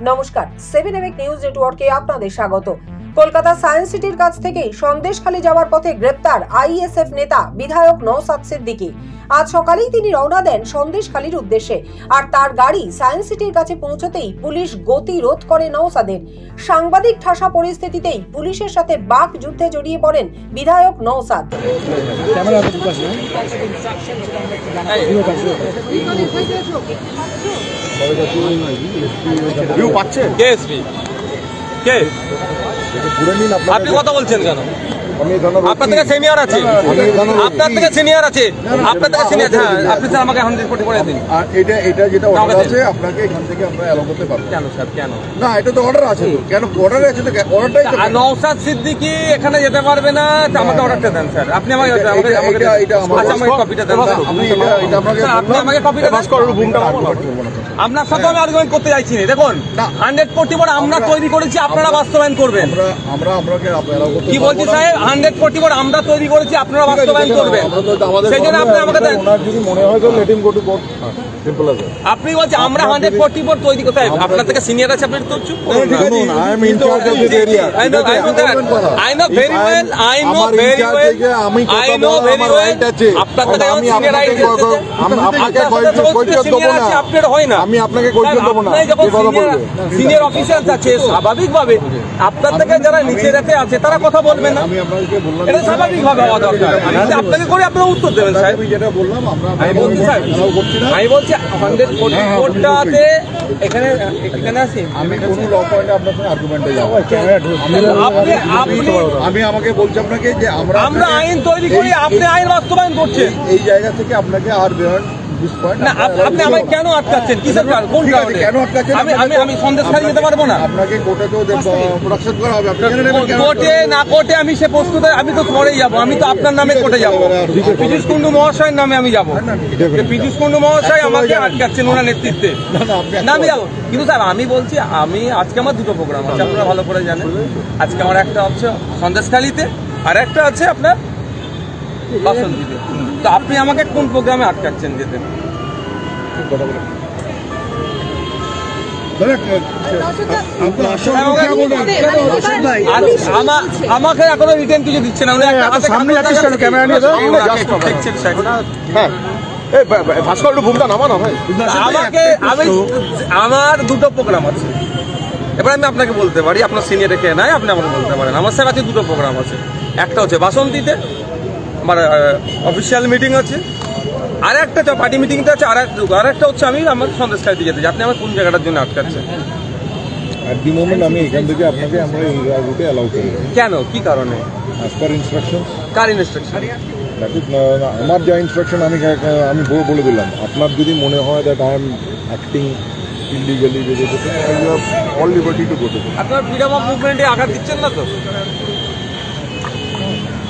নমস্কার, 7 এমএক নিউজ নেটওয়ার্কে আপনাদের স্বাগত। কলকাতা সায়েন্স সিটির কাছ থেকে সন্দেশখালী যাওয়ার পথে গ্রেপ্তার আইএসএফ নেতা বিধায়ক নওশাদ সিদ্দিকী। আজ সকালেই তিনি রওনা দেন সন্দেশখালীর উদ্দেশ্যে, আর তার গাড়ি সায়েন্স সিটির কাছে পৌঁছতেই পুলিশ গতিরোধ করে নওশাদের। সাংবাদিক ঠাসা পরিস্থিতিতেই পুলিশের সাথে বাক যুদ্ধে জড়িয়ে পড়েন বিধায়ক নওশাদ। আপনি কথা বলছেন কেন? আপনার থেকে সিনিয়র আছে, আপনার থেকে সিনিয়র আছে, আপনার থেকে সিনিয়র। হ্যাঁ, আপনি স্যার আমাকে 100 কোটি করে দিন। এটা যেটা অর্ডার আছে আপনাকে এখান থেকে আমরা অ্যালাউ করতে পারবো। কেন স্যার? কেন না, এটা তো অর্ডার আছে। কেন অর্ডার আছে? তো অর্ডারটাই তো। নওশাদ সিদ্দিকী এখানে যেতে পারবে না, আমাকে অর্ডারটা দেন স্যার। আপনি আমাকে এটা আমাকে কপিটা দেন। আপনি এটা আপনি আমাকে কপিটা পাস করুন। আপনার সাথে আমি আর্গুমেন্ট করতে চাইছি না। দেখুন, 100 কোটি বড় আমরা তৈরি করেছি, আপনারা বাস্তবায়ন করবেন। আমরা কি বলছি সাহেব? 100 কোটি বড় আমরা তৈরি করেছি, আপনারা বাস্তবায়ন করবেন। সেই জন্য আপনি আমাকে যদি মনে হয় তো let him go to court. আপনি বলছেন আমরা 100 কোটি বড় তৈরি করতে। আপনার থেকে সিনিয়র আছে, আপনি তো চুপ করুন। I am in charge of this area. I know very well. আপনার থেকে সিনিয়র আছে, আপনাকে কৈফিয়ত দেব না। আপনার হয় না। আমি আপনাকে কৈফিয়ত দেব না। সিনিয়র অফিসার আছে, স্বাভাবিকভাবে আপনার থেকে যারা নিচে রেখে আছে তারা কথা বলবেন না। আমি আপনাকে বললাম এটা স্বাভাবিকভাবে হওয়া দরকার। আপনাকে করে আপনারা উত্তর দেবেন স্যার। আমি যেটা বললাম আমি বলছি 100 কোটি কোটাতে এখানে আছে। আমি কোন ল পয়েন্টে আপনার সঙ্গে আর্গুমেন্টে যাব। আমি আমাকে বলছি আপনাকে যে আমরা আইন তৈরি করি, আপনি আইন বাস্তবায়ন করছেন। এই জায়গা থেকে আপনাকে আর বিয়ন্ড দিস পয়েন্ট না, আপনি আমাকে কেন আটকাচ্ছেন? কিসের কারণ? কোন কারণে কেন আটকাচ্ছেন? আমি সন্দেশখালী যেতে পারবো না? আপনাকে কোর্টে তো প্রোডাকশন করা হবে। আপনি জেনে নেবেন কোর্টে না কোর্টে আমি সে প্রস্তুত, আমি তো পরেই যাবো। আমি তো আপনার নামে কোর্টে যাবো। পীযূষ কুন্ডু মহাশয়ের নামে আমি যাবো। পীযূষ কুন্ডু মহাশয় আমাকে আটকাচ্ছেন ওনার নেতৃত্বে। না, আমি যাবো। কিন্তু স্যার আমি বলছি, আমি আজকে আমার দুটো প্রোগ্রাম আছে, আপনারা ভালো করে জানেন। আজকে আমার একটা হচ্ছে সন্দেশখালীতে, আর একটা আছে আপনার বাসন্তীতে। তো আপনি আমাকে কোন প্রোগ্রামে আটকাচ্ছেন যেতে? আমাকে এখনো রিটেন কিছু দিচ্ছে না। আমার দুটো প্রোগ্রাম আছে। এবার আমি আপনাকে বলতে পারি, আপনার সিনিয়র কে নাই, আপনি আমাকে বলতে পারেন। আমার স্যার আছে দুটো প্রোগ্রাম আছে। একটা হচ্ছে বাসন্তীতে আমার অফিসিয়াল মিটিং আছে, আর একটা পার্টি মিটিংটা আছে, আর একটা হচ্ছে আমি আমার সন্দেশখালীতে যেতে। আপনি আমার কোন জায়গাটার জন্য আটকাচ্ছেন? এট দি মোমেন্ট আমি এখান থেকে আপনাকে আমরা এই রুটে অ্যালাউ করি। কেন? কি কারণে? As per instruction. কার ইনস্ট্রাকশন? আমার যা ইনস্ট্রাকশন আমি বলে দিলাম। আপনার যদি মনে হয় that I am acting illegally, all liberty to go to. আপনার ফ্রিডম অফ মুভমেন্টে আঘাত দিচ্ছেন না তো?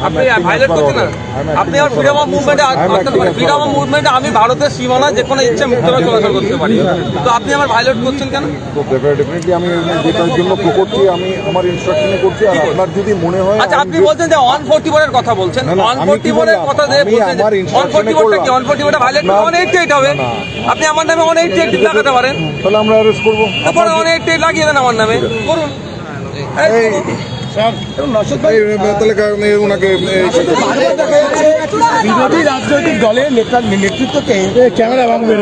আপনি ভায়োলেট করছেন না? আপনি আমার ফ্রিডম অফ মুভমেন্টে আমি ভারতের সীমানা যে কোনো ইচ্ছা মুক্তভাবে চলাচল করতে পারি। তো আপনি আমার ভায়োলেট করছেন কেন? ডেফিনেটলি আমি যেটার জন্য করছি, আমি আমার ইনস্ট্রাকশনে করছি। আর আপনার যদি মনে হয়, আচ্ছা আপনি বলছেন যে 144 এর কথা বলছেন, 144 এর কথা দিয়ে বলছেন 144টা কি? 144টা ভায়োলেট করে 188 হবে। আপনি আমার নামে 188 লাগাতে পারেন, তাহলে আমরা অ্যারেস্ট করবো। তারপরে 188 লাগিয়ে দেন আমার নামে, করুন। বিরোধী রাজনৈতিক দলের নেতৃত্বকে ক্যামেরা ভাঙবে।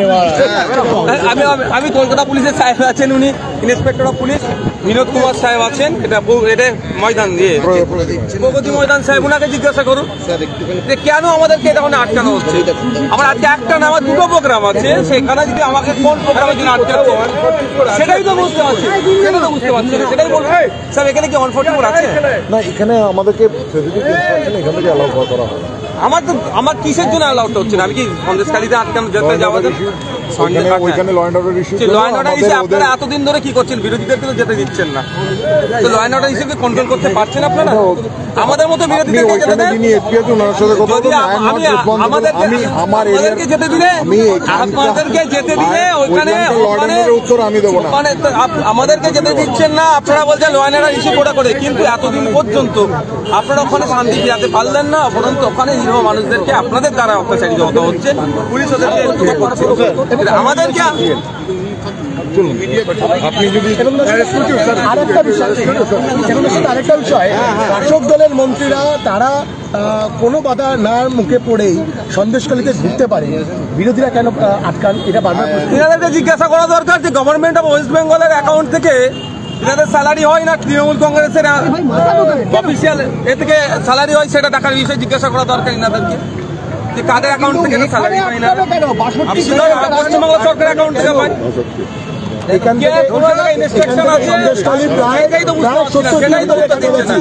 আমি কলকাতা পুলিশের সাহেব আছেন, উনি inspector of police Binod Kumar সাহেব আছেন, এটা ময়দান দিয়ে প্রগতি ময়দান সাহেব, ওনাকে জিজ্ঞাসা করুন যে কেন আমাদেরকে এটা আটকানো হচ্ছে। আমার আজকে একটা না, আমার দুটো প্রোগ্রাম আছে, সেখানে যদি আমাকে কোন প্রোগ্রামের জন্য আটকানো হয় সেটাই তো বুঝতে পারছি, সেটাই বলবো। স্যার এখানে কি 144 আছে? না, এখানে আমাদেরকে এখান থেকে অ্যালাউ করা হয়। আমার কিসের জন্য অ্যালাউটা হচ্ছে না? আমি কি সন্দেশখালীতে আটকানো যেতে যাবো? আপনারা এতদিন ধরে কি করছেন? বিরোধীদেরকে তো যেতে দিচ্ছেন না। তো ল অ্যান্ড অর্ডার হিসেবে কন্ট্রোল করতে পারছেন আপনারা? আমাদের মতো বিরোধীদেরকে যেতে দেন। আমাদেরকে যেতে দিলে ওইখানে উত্তর আমি দেবো না। আমাদেরকে যেতে দিচ্ছেন না, আপনারা বলছেন ল অ্যান্ড অর্ডার ইস্যু করে, কিন্তু এতদিন পর্যন্ত আপনারা ওখানে শান্তি ফিরাতে পারলেন না। বরঞ্চ ওখানে নিরীহ মানুষদেরকে আপনাদের দ্বারা অত্যাচারিত হতে হচ্ছে, পুলিশ ওদেরকে আমাদের কি আপনি যদি আরেকটা বিষয় শাসক দলের মন্ত্রীরা তারা কোনো বাধা না মুখে পড়েই সন্দেশখালীতে ঘুরতে পারে, বিরোধীরা কেন আটকান? এটা বারবার এনাদেরকে জিজ্ঞাসা করা দরকার যে গভর্নমেন্ট অফ ওয়েস্ট বেঙ্গলের অ্যাকাউন্ট থেকে এনাদের স্যালারি হয় না তৃণমূল কংগ্রেসের অফিসিয়াল এ থেকে স্যালারি হয়, সেটা দেখার বিষয়ে জিজ্ঞাসা করা দরকার এনাদেরকে যে কাদের অ্যাকাউন্ট থেকে স্যালারি হয় না। পশ্চিমবঙ্গ সরকারের অ্যাকাউন্ট থেকে হয়। এখান থেকে ইনস্ট্রাকশন আছে, সন্দেশখালী প্রায় সেটাই তো বুঝতে পারছি না, সেটাই তো বুঝতে পারছি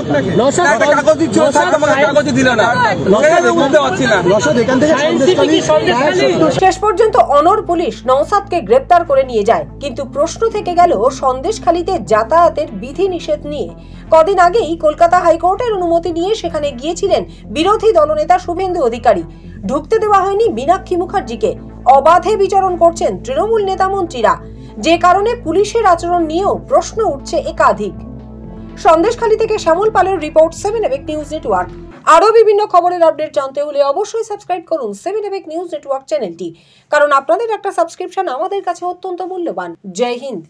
না। একটা কাগজ দিচ্ছিল, আমাকে কাগজই দিল না, সেটাই তো বুঝতে পারছি না। এখান থেকে শেষ পর্যন্ত অনর পুলিশ নওশাদকে গ্রেপ্তার করে নিয়ে যায়, কিন্তু প্রশ্ন থেকে গেল সন্দেশখালীতে যাতায়াতের বিধি নিষেধ নিয়ে। কদিন আগেই কলকাতা হাইকোর্টের অনুমতি নিয়ে সেখানে গিয়েছিলেন বিরোধী দলনেতা শুভেন্দু অধিকারী। ঢুকতে দেওয়া হয়নি মীনাক্ষী মুখার্জিকে। অবাধে বিচরণ করছেন তৃণমূল নেতা মন্ত্রীরা, যে কারণে পুলিশের আচরণ নিয়েও প্রশ্ন উঠছে একাধিক। সন্দেশখালী থেকে শ্যামল পালের রিপোর্ট, 7 এবেক নিউজ নেটওয়ার্ক। আরো বিভিন্ন খবরের আপডেট জানতে হলে অবশ্যই সাবস্ক্রাইব করুন 7 এবেক নিউজ নেটওয়ার্ক চ্যানেলটি, কারণ আপনাদের একটা সাবস্ক্রিপশন আমাদের কাছে অত্যন্ত মূল্যবান। জয় হিন্দ।